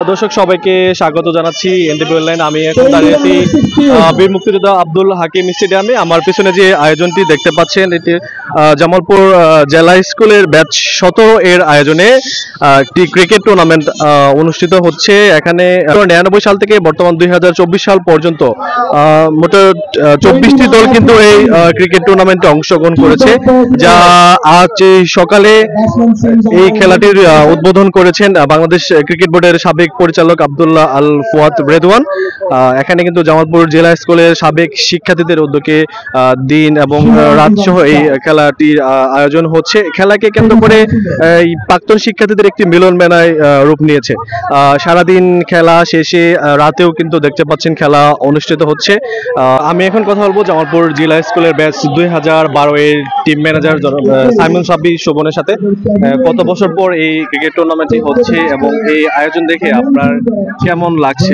দর্শক সবাইকে স্বাগত জানাচ্ছি এনটিভি অনলাইন। আমি এখন দাঁড়িয়ে আছি বীর মুক্তিযোদ্ধা আব্দুল হাকিম স্টেডিয়ামে। আমার পিছনে যে আয়োজনটি দেখতে পাচ্ছেন এটি জামালপুর জেলা স্কুলের ব্যাচ 17 এর আয়োজনে একটি ক্রিকেট টুর্নামেন্ট অনুষ্ঠিত হচ্ছে। এখানে 1999 সাল থেকে বর্তমান 2024 সাল পর্যন্ত মোট 24টি দল কিন্তু এই ক্রিকেট টুর্নামেন্টে অংশগ্রহণ করেছে, যা আজ সকালে এই খেলাটির উদ্বোধন করেছেন বাংলাদেশ ক্রিকেট বোর্ডের সাবেক পরিচালক আব্দুল্লাহ আল ফুয়াদ রেদওয়ান। এখানে কিন্তু জামালপুর জেলা স্কুলের সাবেক শিক্ষার্থীদের উদ্যোগে দিন এবং রাত সহ এই খেলাটির আয়োজন হচ্ছে। খেলাকে কেন্দ্র করে এই প্রাক্তন শিক্ষার্থীদের একটি মিলন মেলায় রূপ নিয়েছে। সারাদিন খেলা শেষে রাতেও কিন্তু দেখতে পাচ্ছেন খেলা অনুষ্ঠিত হচ্ছে। আমি এখন কথা বলবো জামালপুর জেলা স্কুলের ব্যাচ 2012 এর টিম ম্যানেজার সাইমন সাব্বির শোভনের সাথে। কত বছর পর এই ক্রিকেট টুর্নামেন্টটি হচ্ছে এবং এই আয়োজন দেখে আপনার কেমন লাগছে?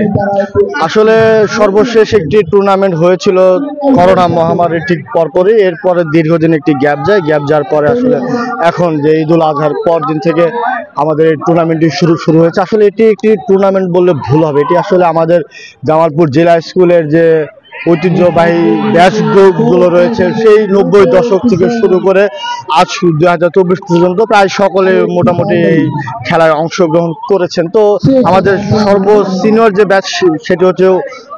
আসলে সর্বশেষ একটি টুর্নামেন্ট হয়েছিল করোনা মহামারীর ঠিক পরপরই, এরপরে দীর্ঘদিন একটি গ্যাপ যাওয়ার পরে আসলে এখন যে ঈদুল আজহার পর দিন থেকে আমাদের এই টুর্নামেন্টটি শুরু হয়েছে। আসলে এটি একটি টুর্নামেন্ট বললে ভুল হবে, এটি আসলে আমাদের জামালপুর জেলা স্কুলের যে ঐতিহ্যবাহী ব্যাচগুলো রয়েছে সেই 90 দশক থেকে শুরু করে আজ 2024 পর্যন্ত প্রায় সকলে মোটামুটি এই খেলায় অংশগ্রহণ করেছেন। তো আমাদের সর্বসিনিয়র যে ব্যাচ সেটি হচ্ছে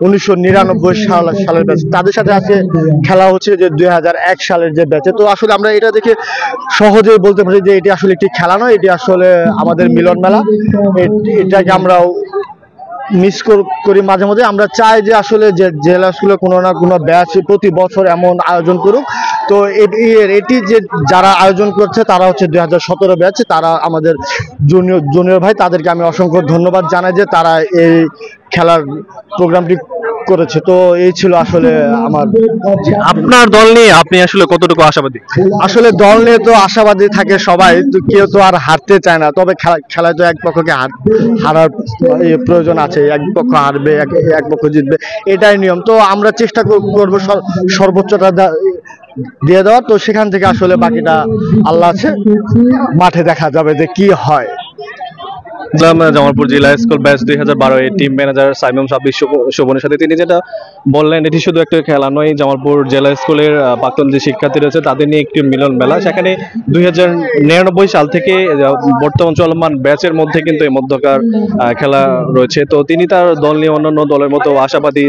1999 সালের ব্যাচ, তাদের সাথে আজকে খেলা হচ্ছে যে 2001 সালের যে ব্যাচে। তো আসলে আমরা এটা দেখে সহজেই বলতে পারি যে এটি আসলে একটি খেলা নয়, এটি আসলে আমাদের মিলন মেলা। এটাকে আমরা মিস করি মাঝে মাঝে। আমরা চাই যে আসলে যে জেলা স্কুলে কোনো না কোনো ব্যাচ প্রতি বছর এমন আয়োজন করুক। তো এটি যে যারা আয়োজন করছে তারা হচ্ছে 2017 ব্যাচ, তারা আমাদের জুনিয়র ভাই, তাদেরকে আমি অসংখ্য ধন্যবাদ জানাই যে তারা এই খেলার প্রোগ্রামটি করেছে। তো এই ছিল আসলে আমার। আপনার দল নিয়ে আপনি আসলে কতটুকু আশাবাদী? আসলে দল নিয়ে তো আশাবাদী থাকে সবাই, তো কেউ তো আর হারতে চায় না, তবে খেলায় তো এক পক্ষকে হারার প্রয়োজন আছে, এক পক্ষ হারবে এক পক্ষ জিতবে, এটাই নিয়ম। তো আমরা চেষ্টা করবো সর্বোচ্চটা দিয়ে দেওয়ার। তো সেখান থেকে আসলে বাকিটা আল্লাহ আছে, মাঠে দেখা যাবে যে কি হয়। জামালপুর জেলা স্কুল ব্যাচ 2012 এর টিম ম্যানেজার সাইমন সাব্বির শোভনের সাথে তিনি যেটা বললেন, এটি শুধু একটা খেলা নয়, জামালপুর জেলা স্কুলের প্রাক্তন যে শিক্ষার্থী রয়েছে তাদের নিয়ে একটি মিলন মেলা। সেখানে 2099 সাল থেকে বর্তমান চলমান ব্যাচের মধ্যে কিন্তু এই মধ্যকার খেলা রয়েছে। তো তিনি তার দল নিয়ে অন্যান্য দলের মতো আশাবাদী,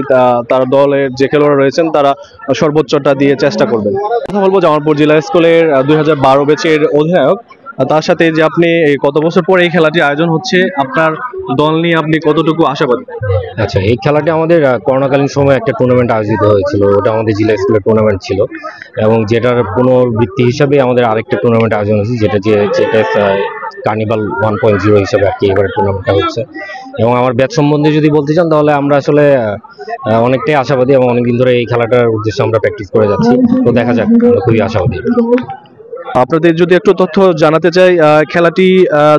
তার দলের যে খেলোয়াড়রা রয়েছেন তারা সর্বোচ্চটা দিয়ে চেষ্টা করবেন। কথা বলবো জামালপুর জেলা স্কুলের 2012 ব্যাচের অধিনায়ক, তার সাথে যে আপনি কত বছর পর এই খেলাটি আয়োজন হচ্ছে, আপনার দল নিয়ে আপনি কতটুকু আশাবাদী? আচ্ছা, এই খেলাটি আমাদের করোনাকালীন সময় একটা টুর্নামেন্ট আয়োজিত হয়েছিল, ওটা আমাদের জেলা স্কুলের টুর্নামেন্ট ছিল, এবং যেটার পুনর্বৃত্তি হিসাবে আমাদের আরেকটা টুর্নামেন্ট আয়োজন হয়েছে, যেটা কার্নিভাল 1.0 হিসাবে আর কি এবারে টুর্নামেন্টটা হচ্ছে। এবং আমার ব্যাচ সম্বন্ধে যদি বলতে চান তাহলে আমরা আসলে অনেকটাই আশাবাদী এবং অনেকদিন ধরে এই খেলাটার উদ্দেশ্যে আমরা প্র্যাকটিস করে যাচ্ছি। তো দেখা যাক, আমরা খুবই আশাবাদী। আপনাদের যদি একটু তথ্য জানাতে চাই, খেলাটি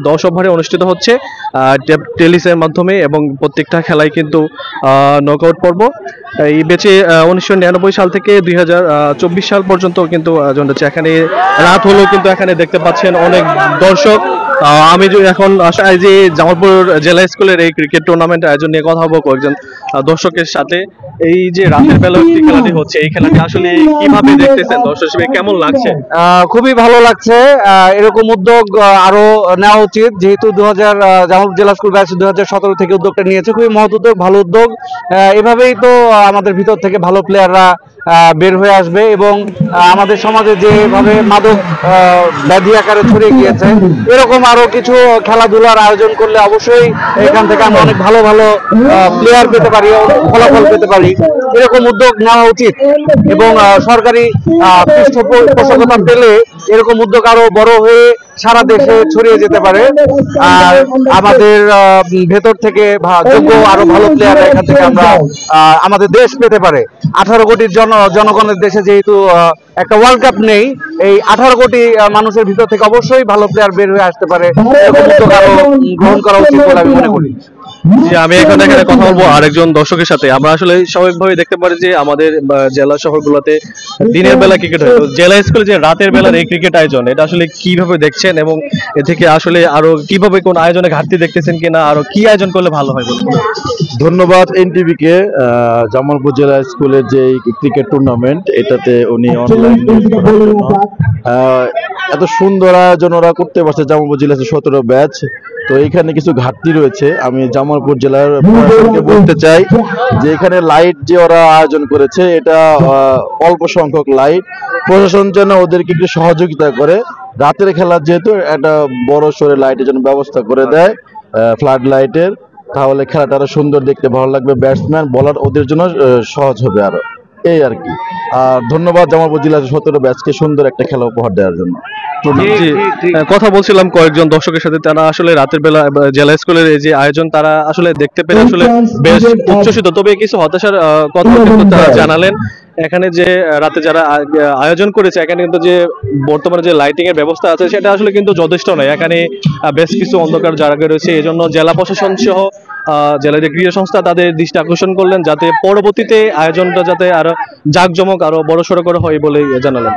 10 ওভারে অনুষ্ঠিত হচ্ছে টেলিসের মাধ্যমে এবং প্রত্যেকটা খেলায় কিন্তু নকআউট পর্ব। এই ব্যাচে 1999 সাল থেকে 2024 সাল পর্যন্ত কিন্তু আয়োজন হচ্ছে। এখানে রাত হলেও কিন্তু এখানে দেখতে পাচ্ছেন অনেক দর্শক। আমি এখন আশায় যে জামালপুর জেলা স্কুলের এই ক্রিকেট টুর্নামেন্ট আয়োজন নিয়ে কথা বলবো কয়েকজন দর্শকের সাথে। এই যে রাতের বেলা একটি খেলাটি হচ্ছে, এই খেলাটি আসলে কিভাবে দেখতেছেন, দর্শক হিসেবে কেমন লাগছে? খুবই ভালো লাগছে। এরকম উদ্যোগ আরো নেওয়া উচিত, যেহেতু জামালপুর জেলা স্কুল ব্যাচ 2017 থেকে উদ্যোগটা নিয়েছে। খুবই মহৎ উদ্যোগ, ভালো উদ্যোগ। এভাবেই তো আমাদের ভিতর থেকে ভালো প্লেয়াররা বের হয়ে আসবে এবং আমাদের সমাজে যেভাবে মাদক ব্যাধি আকারে ছড়িয়ে গিয়েছে, এরকম আরো কিছু খেলাধুলার আয়োজন করলে অবশ্যই এখান থেকে আমরা অনেক ভালো ভালো প্লেয়ার পেতে পারি, ফলাফল পেতে পারি। এরকম উদ্যোগ নেওয়া উচিত এবং সরকারি পৃষ্ঠপোষকতা পেলে এরকম উদ্যোগ আরো বড় হয়ে সারা দেশে ছড়িয়ে যেতে পারে। আর আমাদের ভেতর থেকে যোগ্য আরো ভালো প্লেয়ার এখান থেকে আমরা আমাদের দেশ পেতে পারে। 18 কোটির জনগণের দেশে যেহেতু একটা ওয়ার্ল্ড কাপ নেই, এই 18 কোটি মানুষের ভিতর থেকে অবশ্যই ভালো প্লেয়ার বের হয়ে আসতে পারে, এরকম উদ্যোগ আরো গ্রহণ করা উচিত বলে আমি মনে করি। জি, আমি এখানে কথা বলবো আরেকজন দর্শকের সাথে। আমরা আসলে স্বাভাবিকভাবে দেখতে পারি যে আমাদের জেলা শহরগুলোতে দিনের বেলা ক্রিকেট হয়, তো জেলা স্কুলে যে রাতের বেলার এই ক্রিকেট আয়োজন, এটা আসলে কিভাবে দেখছেন এবং এ থেকে আসলে আরো কিভাবে কোন আয়োজনে ঘাটতি দেখতেছেন কিনা, আরো কি আয়োজন করলে ভালো হয় বলুন? ধন্যবাদ এনটিভিকে। জামালপুর জেলা স্কুলের যে ক্রিকেট টুর্নামেন্ট, এটাতে উনি অনলাইন এত সুন্দর আয়োজন ওরা করতে পারছে। জামালপুর জেলা 17 ব্যাচ, তো এখানে কিছু ঘাটতি রয়েছে। আমি জামালপুর জেলার প্রশাসনকে বলতে চাই যে এখানে লাইট যে ওরা আয়োজন করেছে, এটা অল্প সংখ্যক লাইট, প্রশাসন যেন ওদেরকে একটু সহযোগিতা করে। রাতের খেলা যেহেতু একটা বড় সড়ো লাইটের জন্য ব্যবস্থা করে দেয়, ফ্লাড লাইটের, তাহলে খেলাটা আরো সুন্দর দেখতে ভালো লাগবে। ব্যাটসম্যান বলার ওদের জন্য সহজ হবে আরো, এই আর কি। আর ধন্যবাদ জামালপুর জেলা 17 ব্যাচকে সুন্দর একটা খেলা উপহার দেওয়ার জন্য। জি, কথা বলছিলাম কয়েকজন দর্শকের সাথে, তারা আসলে রাতের বেলা জেলা স্কুলের এই যে আয়োজন, তারা আসলে দেখতে পেরে আসলে বেশ উচ্ছ্বসিত, তবে কিছু হতাশার কথা কিন্তু তারা জানালেন। এখানে যে রাতে যারা আয়োজন করেছে, এখানে কিন্তু যে বর্তমানে যে লাইটিং এর ব্যবস্থা আছে, সেটা আসলে কিন্তু যথেষ্ট নয়। এখানে বেশ কিছু অন্ধকার জায়গা রয়েছে, এই জন্য জেলা প্রশাসন সহ জেলার যে ক্রীড়া সংস্থা তাদের দৃষ্টি আকর্ষণ করলেন, যাতে পরবর্তীতে আয়োজনটা যাতে আরো জাঁকজমক আরো বড়সড় করে হয় বলে জানালেন।